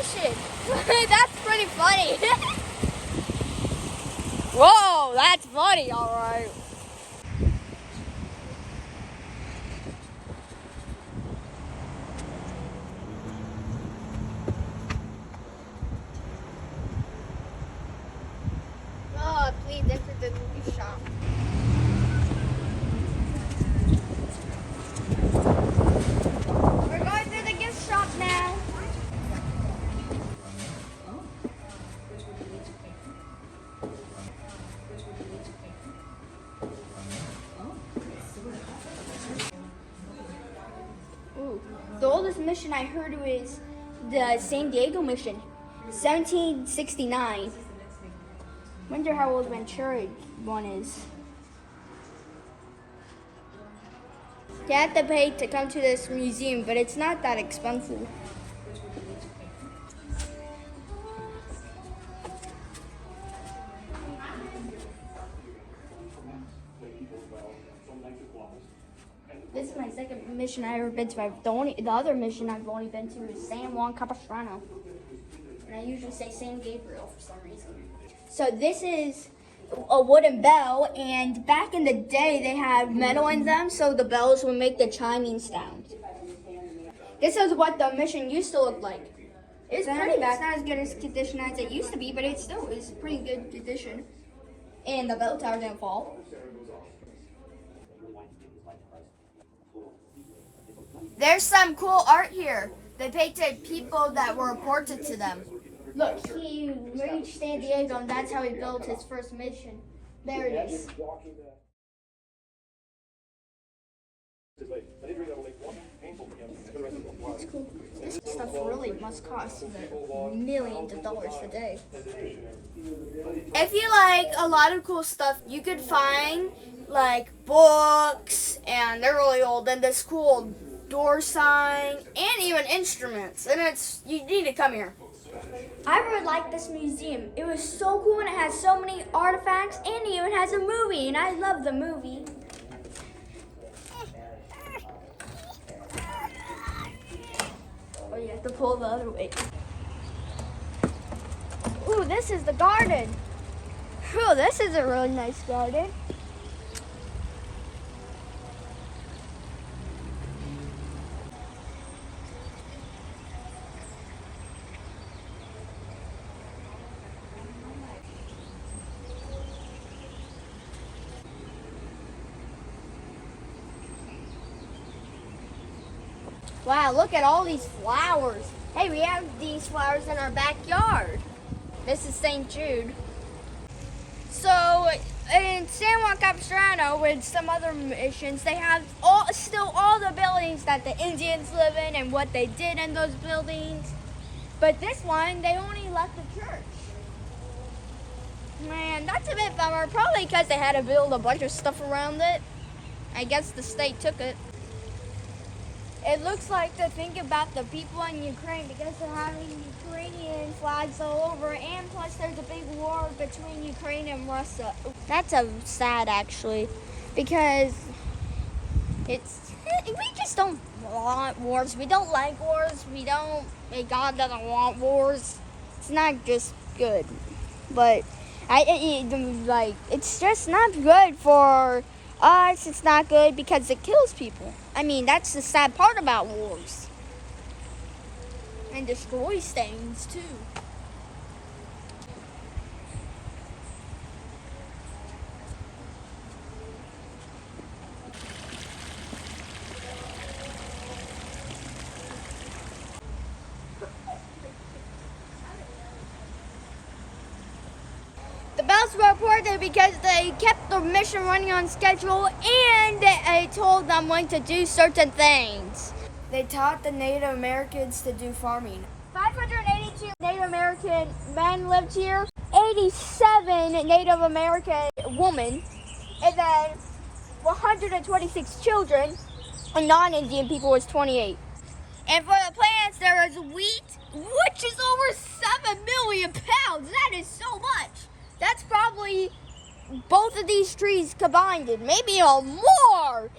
mission. That's pretty funny. Whoa, that's funny, all right. Oh, please enter the movie shop. We're going through the gift shop now. Ooh, the oldest mission I heard was the San Diego mission, 1769. Wonder how old Ventura one is. You have to pay to come to this museum, but it's not that expensive. This is my second mission I've ever been to. The other mission I've only been to is San Juan Capistrano. And I usually say San Gabriel for some reason. So this is a wooden bell, and back in the day they had metal in them so the bells would make the chiming sound. This is what the mission used to look like. It's pretty bad. It's not as good as condition as it used to be, but it still is pretty good condition. And the bell tower didn't fall. There's some cool art here. They painted people that were important to them. Look, he reached San Diego, and that's how he built his first mission. There it is. That's cool. This stuff really must cost millions of dollars a day. If you like a lot of cool stuff, you could find like books, and they're really old, and this cool door sign, and even instruments. And you need to come here. I really like this museum. It was so cool, and it has so many artifacts, and it even has a movie, and I love the movie. Oh, you have to pull the other way. Ooh, this is the garden. Ooh, this is a really nice garden. Wow, look at all these flowers. Hey, we have these flowers in our backyard. This is St. Jude. So, in San Juan Capistrano, with some other missions, they have still all the buildings that the Indians live in and what they did in those buildings. But this one, they only left the church. Man, that's a bit bummer. Probably because they had to build a bunch of stuff around it. I guess the state took it. It looks like to think about the people in Ukraine because they're having Ukrainian flags all over, and plus there's a big war between Ukraine and Russia. That's sad actually, because we just don't want wars. We don't like wars. God doesn't want wars. It's not just good, but it's just not good for us. It's not good because it kills people. I mean, that's the sad part about wars. And destroys things, too. The bells were important because they kept the mission running on schedule, and they told them when to do certain things. They taught the Native Americans to do farming. 582 Native American men lived here, 87 Native American women, and then 126 children, and non-Indian people was 28. And for the plants, there was wheat, which is over 7 million pounds. That is so much. That's probably both of these trees combined, maybe even more.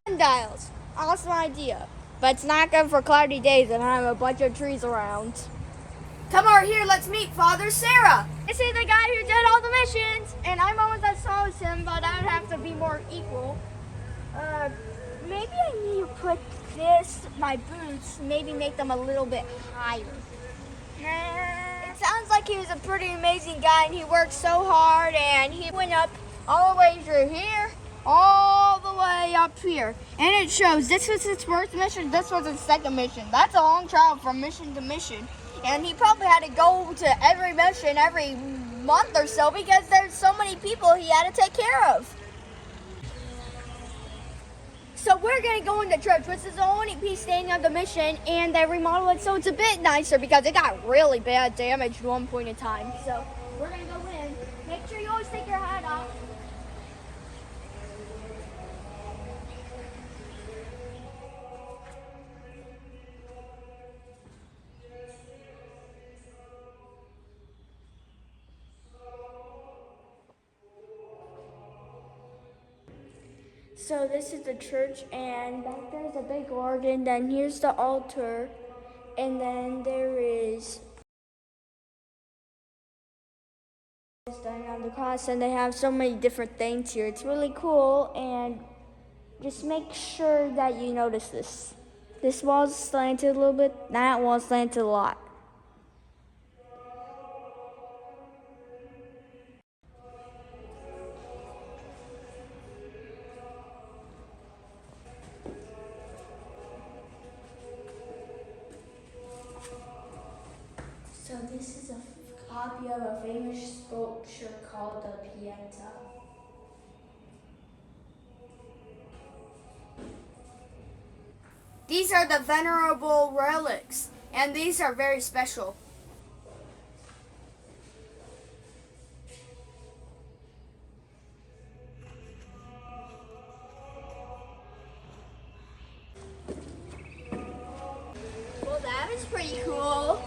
Sundials, awesome idea. But it's not good for cloudy days and have a bunch of trees around. Come over here, let's meet Father Sarah. This is the guy who did all the missions, and I'm almost as tall as him, but I would have to be more equal. Maybe I need to put my boots, maybe make them a little bit higher. It sounds like he was a pretty amazing guy, and he worked so hard, and he went up all the way through here, all the way up here. And it shows this was his first mission, this was his second mission. That's a long travel from mission to mission. And he probably had to go to every mission every month or so because there's so many people he had to take care of. So we're going to go into church, which is the only peace staying of the mission, and they remodeled it so it's a bit nicer because it got really bad damage at one point in time. So we're going to go in. Make sure you always take your hat off. So this is the church, and back there's a big organ, then here's the altar, and then there is dying on the cross, and they have so many different things here. It's really cool, and just make sure that you notice this. This wall's slanted a little bit, that wall's slanted a lot. So this is a copy of a famous sculpture called the Pieta. These are the venerable relics, and these are very special. Well, that was pretty cool.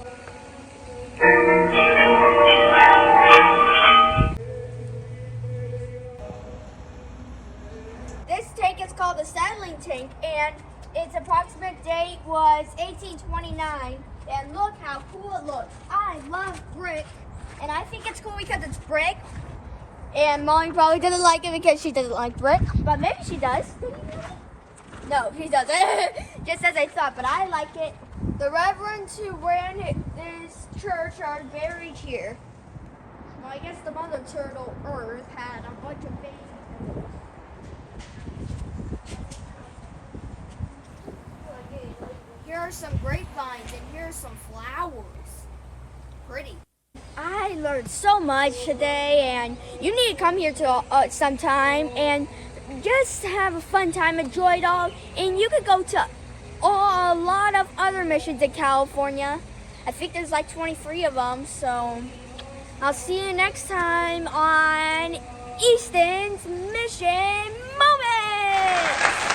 This tank is called the settling tank, and its approximate date was 1829. And look how cool it looks. I love brick, and I think it's cool because it's brick. And Molly probably doesn't like it because she doesn't like brick, but maybe she does. No, she doesn't. Just as I thought, but I like it. The reverends who ran this church are buried here. Well, I guess the Mother Turtle Earth had a bunch of babies. Here are some grapevines, and here are some flowers. Pretty. I learned so much today, and you need to come here to sometime and just have a fun time, enjoy it all. And you could go to a lot of other missions in California. I think there's like 23 of them, so I'll see you next time on Easton's Mission Moments.